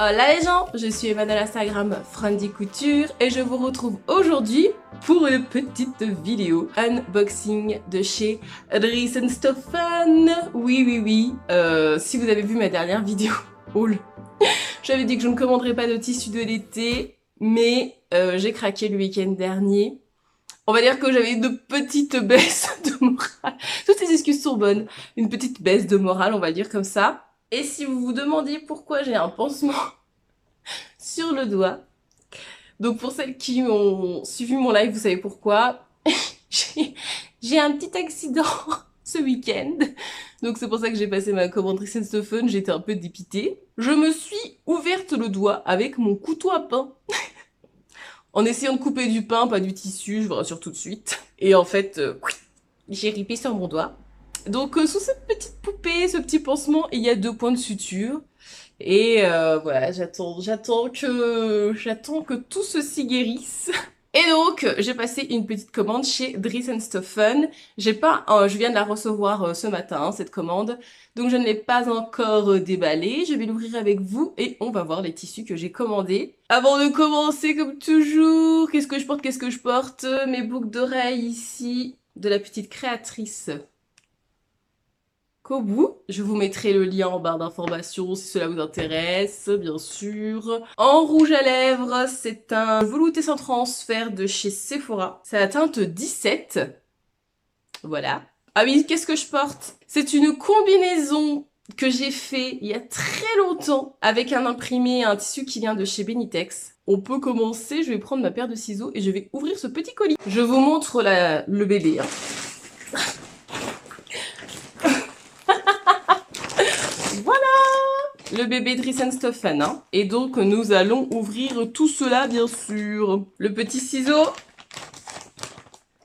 Hola les gens, je suis Eva de l'Instagram Friendly Couture et je vous retrouve aujourd'hui pour une petite vidéo unboxing de chez Dries & Stephen. Oui, si vous avez vu ma dernière vidéo haul, j'avais dit que je ne commanderais pas de tissu de l'été, mais j'ai craqué le week-end dernier. On va dire que j'avais une petite baisse de morale. Toutes les excuses sont bonnes. Une petite baisse de morale, on va dire comme ça. Et si vous vous demandiez pourquoi j'ai un pansement sur le doigt, donc pour celles qui ont suivi mon live, vous savez pourquoi. J'ai un petit accident ce week-end. Donc c'est pour ça que j'ai passé ma commande Dries & Stephen, j'étais un peu dépitée. Je me suis ouverte le doigt avec mon couteau à pain. En essayant de couper du pain, pas du tissu, je vous rassure tout de suite. Et en fait, j'ai ripé sur mon doigt. Donc sous cette petite poupée, ce petit pansement, il y a 2 points de suture. Et voilà, j'attends que tout ceci guérisse. Et donc, j'ai passé une petite commande chez Dries & Stephen. Je viens de la recevoir ce matin, cette commande. Donc, je ne l'ai pas encore déballée. Je vais l'ouvrir avec vous et on va voir les tissus que j'ai commandés. Avant de commencer, comme toujours, qu'est-ce que je porte? Mes boucles d'oreilles ici, de la petite créatrice Kobu. Je vous mettrai le lien en barre d'informations si cela vous intéresse, bien sûr. En rouge à lèvres, c'est un velouté sans transfert de chez Sephora. C'est la teinte 17. Voilà. Ah oui, qu'est-ce que je porte? C'est une combinaison que j'ai fait il y a très longtemps avec un imprimé et un tissu qui vient de chez Benitex. On peut commencer, je vais prendre ma paire de ciseaux et je vais ouvrir ce petit colis. Je vous montre le bébé. Le bébé Dries & Stephen, hein. Et donc, nous allons ouvrir tout cela, bien sûr. Le petit ciseau.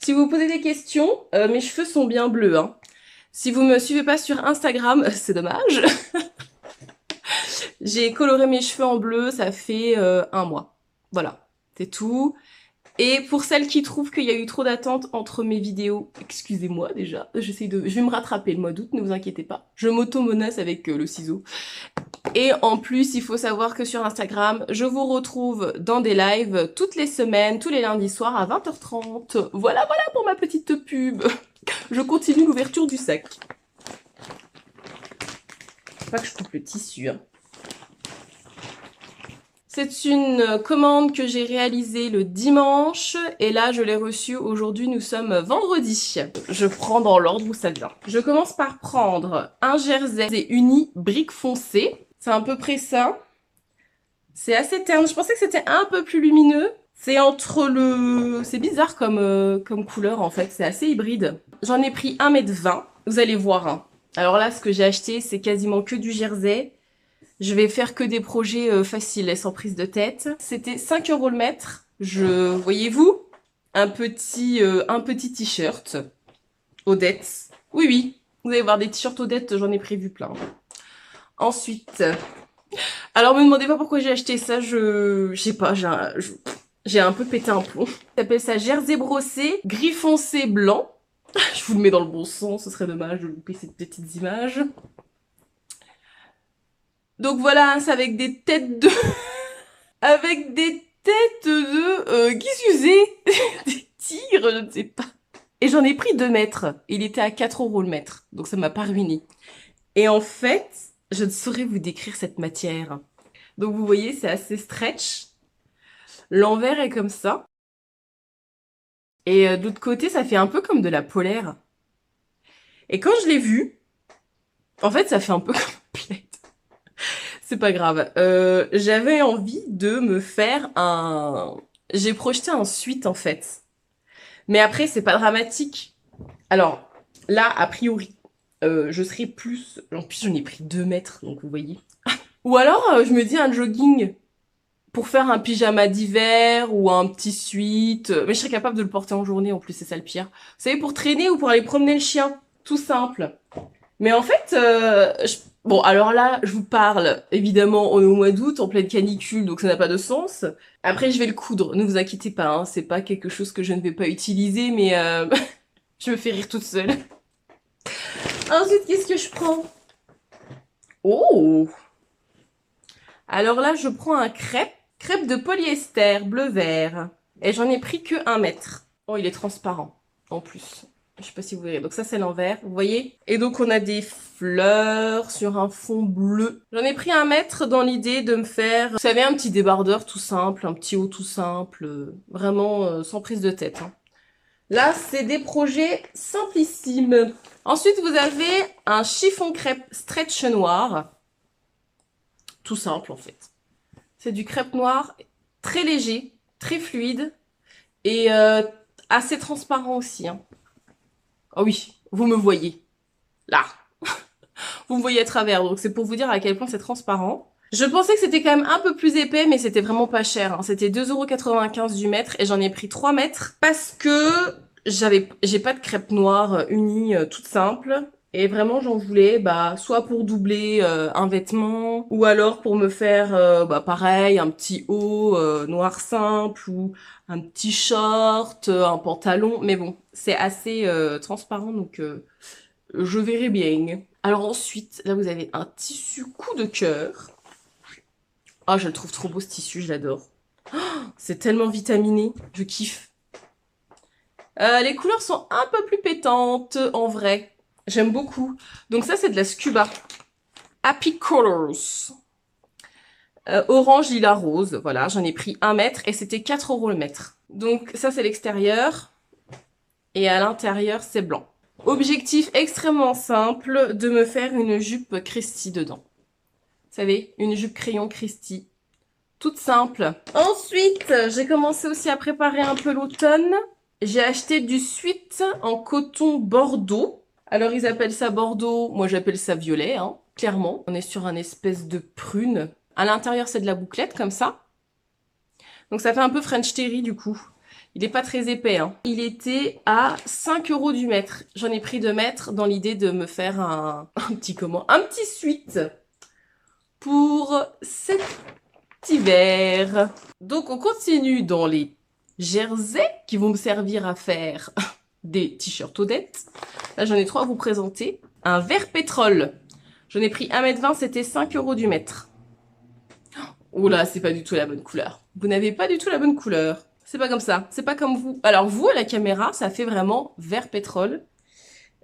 Si vous vous posez des questions, mes cheveux sont bien bleus, hein. Si vous me suivez pas sur Instagram, c'est dommage. J'ai coloré mes cheveux en bleu, ça fait 1 mois. Voilà, c'est tout. Et pour celles qui trouvent qu'il y a eu trop d'attente entre mes vidéos, excusez-moi déjà, je vais me rattraper le mois d'août, ne vous inquiétez pas. Je m'auto-menace avec le ciseau. Et en plus, il faut savoir que sur Instagram, je vous retrouve dans des lives toutes les semaines, tous les lundis soirs à 20h30. Voilà pour ma petite pub. Je continue l'ouverture du sac. Faut pas que je coupe le tissu, hein. C'est une commande que j'ai réalisée le dimanche et là je l'ai reçue aujourd'hui, nous sommes vendredi. Je prends dans l'ordre où ça vient. Je commence par prendre un jersey uni brique foncée. C'est à peu près ça. C'est assez terne. Je pensais que c'était un peu plus lumineux. C'est c'est bizarre comme couleur en fait. C'est assez hybride. J'en ai pris 1,20 m. Vous allez voir, hein. Alors là, ce que j'ai acheté, c'est quasiment que du jersey. Je vais faire que des projets faciles et sans prise de tête. C'était 5 € le mètre. Voyez-vous, un petit t-shirt Odette. Oui, vous allez voir des t-shirts Odette, j'en ai prévu plein. Ensuite, alors me demandez pas pourquoi j'ai acheté ça, je sais pas, j'ai un peu pété un plomb. Ça s'appelle ça jersey brossé, gris foncé blanc. Je vous le mets dans le bon sens, ce serait dommage de louper ces petites images. Donc voilà, c'est avec des têtes de... avec des têtes de... qu'est-ce que c'est? Des tigres, je ne sais pas. Et j'en ai pris 2 mètres. Il était à 4 € le mètre. Donc ça m'a pas ruiné. Et en fait, je ne saurais vous décrire cette matière. Donc vous voyez, c'est assez stretch. L'envers est comme ça. Et de l'autre côté, ça fait un peu comme de la polaire. Et quand je l'ai vu, en fait, ça fait un peu comme un plaid. C'est pas grave. J'avais envie de me faire un... J'ai projeté un sweat, en fait. Mais après, c'est pas dramatique. Alors, là, a priori, je serai plus... En plus, j'en ai pris 2 mètres, donc vous voyez. Ou alors, je me dis un jogging pour faire un pyjama d'hiver ou un petit sweat. Mais je serais capable de le porter en journée, en plus, c'est ça le pire. Vous savez, pour traîner ou pour aller promener le chien. Tout simple. Mais en fait, bon, alors là, je vous parle, évidemment, on est au mois d'août, en pleine canicule, donc ça n'a pas de sens. Après, je vais le coudre, ne vous inquiétez pas, hein, c'est pas quelque chose que je ne vais pas utiliser, mais je me fais rire toute seule. Ensuite, qu'est-ce que je prends? Oh! Alors là, je prends un crêpe de polyester bleu-vert. Et j'en ai pris que 1 mètre. Oh, il est transparent, en plus. Je sais pas si vous verrez. Donc ça, c'est l'envers, vous voyez? Et donc, on a des fleurs sur un fond bleu. J'en ai pris 1 mètre dans l'idée de me faire, vous savez, un petit débardeur tout simple, un petit haut tout simple, vraiment sans prise de tête. Hein. Là, c'est des projets simplissimes. Ensuite, vous avez un chiffon crêpe stretch noir. Tout simple, en fait. C'est du crêpe noir très léger, très fluide et assez transparent aussi. Hein. Oh oui, vous me voyez. Là. Vous me voyez à travers, donc c'est pour vous dire à quel point c'est transparent. Je pensais que c'était quand même un peu plus épais, mais c'était vraiment pas cher. Hein. C'était 2,95 € du mètre et j'en ai pris 3 mètres parce que j'ai pas de crêpe noire unie toute simple. Et vraiment, j'en voulais, soit pour doubler un vêtement, ou alors pour me faire, pareil, un petit haut noir simple, ou un petit short, un pantalon. Mais bon, c'est assez transparent, donc je verrai bien. Alors ensuite, là, vous avez un tissu coup de cœur. Ah, je le trouve trop beau, ce tissu, je l'adore. Oh, c'est tellement vitaminé, je kiffe. Les couleurs sont un peu plus pétantes, en vrai. J'aime beaucoup. Donc ça, c'est de la Scuba. Happy Colors. Orange, lilas, rose. Voilà, j'en ai pris 1 mètre et c'était 4 € le mètre. Donc ça, c'est l'extérieur. Et à l'intérieur, c'est blanc. Objectif extrêmement simple, de me faire une jupe Christy dedans. Vous savez, une jupe crayon Christy. Toute simple. Ensuite, j'ai commencé aussi à préparer un peu l'automne. J'ai acheté du sweat en coton Bordeaux. Alors, ils appellent ça Bordeaux, moi j'appelle ça violet, hein, clairement. On est sur un espèce de prune. À l'intérieur, c'est de la bouclette, comme ça. Donc, ça fait un peu French Terry, du coup. Il est pas très épais, hein. Il était à 5 € du mètre. J'en ai pris 2 mètres dans l'idée de me faire un petit sweat pour cet hiver. Donc, on continue dans les jerseys qui vont me servir à faire des t-shirts Odette. Là, j'en ai 3 à vous présenter. Un vert pétrole. J'en ai pris 1,20 m, c'était 5 € du mètre. Oh là, c'est pas du tout la bonne couleur. Vous n'avez pas du tout la bonne couleur. C'est pas comme ça. C'est pas comme vous. Alors, vous, à la caméra, ça fait vraiment vert pétrole.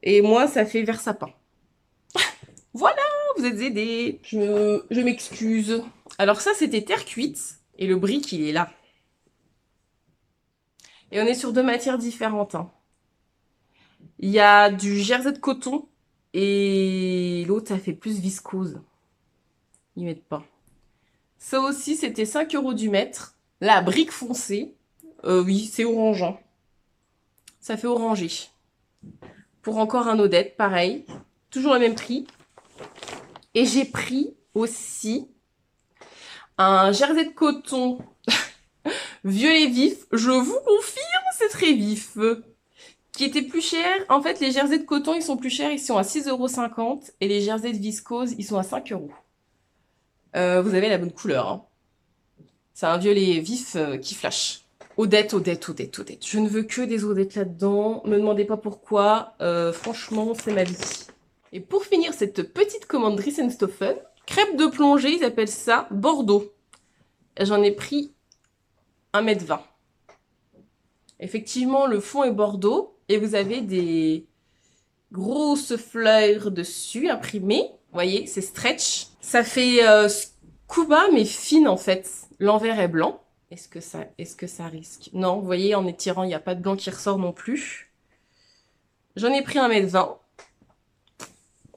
Et moi, ça fait vert sapin. Voilà, vous êtes aidés. Je m'excuse. Alors ça, c'était terre cuite. Et le brick, il est là. Et on est sur 2 matières différentes. Hein. Il y a du jersey de coton. Et l'autre, ça fait plus viscose. Ils mettent pas. Ça aussi, c'était 5 € du mètre. La brique foncée. Oui, c'est orangeant. Ça fait orangé. Pour encore un Odette, pareil. Toujours le même prix. Et j'ai pris aussi un jersey de coton violet vif. Je vous confirme, c'est très vif. Qui était plus cher. En fait, les jerseys de coton, ils sont plus chers. Ils sont à 6,50 € et les jerseys de viscose, ils sont à 5 €. Vous avez la bonne couleur. Hein. C'est un violet vif qui flash. Odette, Odette, Odette, Odette. Je ne veux que des Odettes là-dedans. Me demandez pas pourquoi. Franchement, c'est ma vie. Et pour finir cette petite commande Dries & Stoffen, crêpe de plongée, ils appellent ça Bordeaux. J'en ai pris 1,20 m. Effectivement, le fond est Bordeaux et vous avez des grosses fleurs dessus imprimées. Vous voyez, c'est stretch. Ça fait scuba mais fine en fait. L'envers est blanc. Est-ce que ça risque? Non, vous voyez, en étirant, il n'y a pas de blanc qui ressort non plus. J'en ai pris 1,20 m.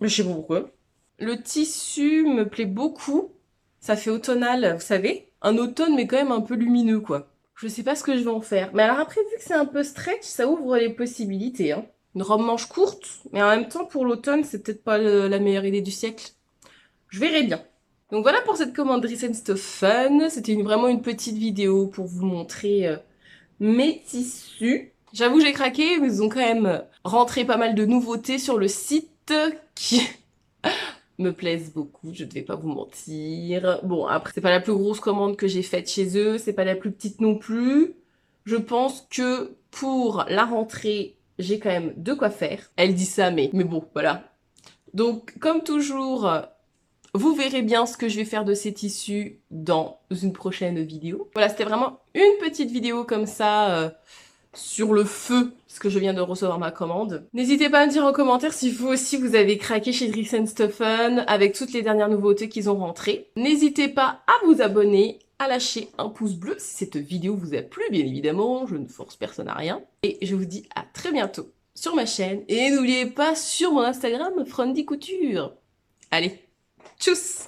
Mais je sais pas pourquoi. Le tissu me plaît beaucoup. Ça fait automnal, vous savez. Un automne, mais quand même un peu lumineux, quoi. Je sais pas ce que je vais en faire. Mais alors après, vu que c'est un peu stretch, ça ouvre les possibilités. Hein. Une robe manche courte, mais en même temps, pour l'automne, c'est peut-être pas la meilleure idée du siècle. Je verrai bien. Donc voilà pour cette commande Dries & Stoffen. C'était vraiment une petite vidéo pour vous montrer mes tissus. J'avoue, j'ai craqué, mais ils ont quand même rentré pas mal de nouveautés sur le site qui me plaisent beaucoup, je ne vais pas vous mentir. Bon, après, c'est pas la plus grosse commande que j'ai faite chez eux, c'est pas la plus petite non plus. Je pense que pour la rentrée, j'ai quand même de quoi faire. Elle dit ça, mais bon, voilà. Donc, comme toujours, Vous verrez bien ce que je vais faire de ces tissus dans une prochaine vidéo. Voilà, c'était vraiment une petite vidéo comme ça, sur le feu, parce que je viens de recevoir ma commande. N'hésitez pas à me dire en commentaire si vous aussi vous avez craqué chez Dries & Stephen avec toutes les dernières nouveautés qu'ils ont rentrées. N'hésitez pas à vous abonner, à lâcher un pouce bleu si cette vidéo vous a plu, bien évidemment, je ne force personne à rien. Et je vous dis à très bientôt sur ma chaîne. Et n'oubliez pas sur mon Instagram, Frondy Couture. Allez, tchuss!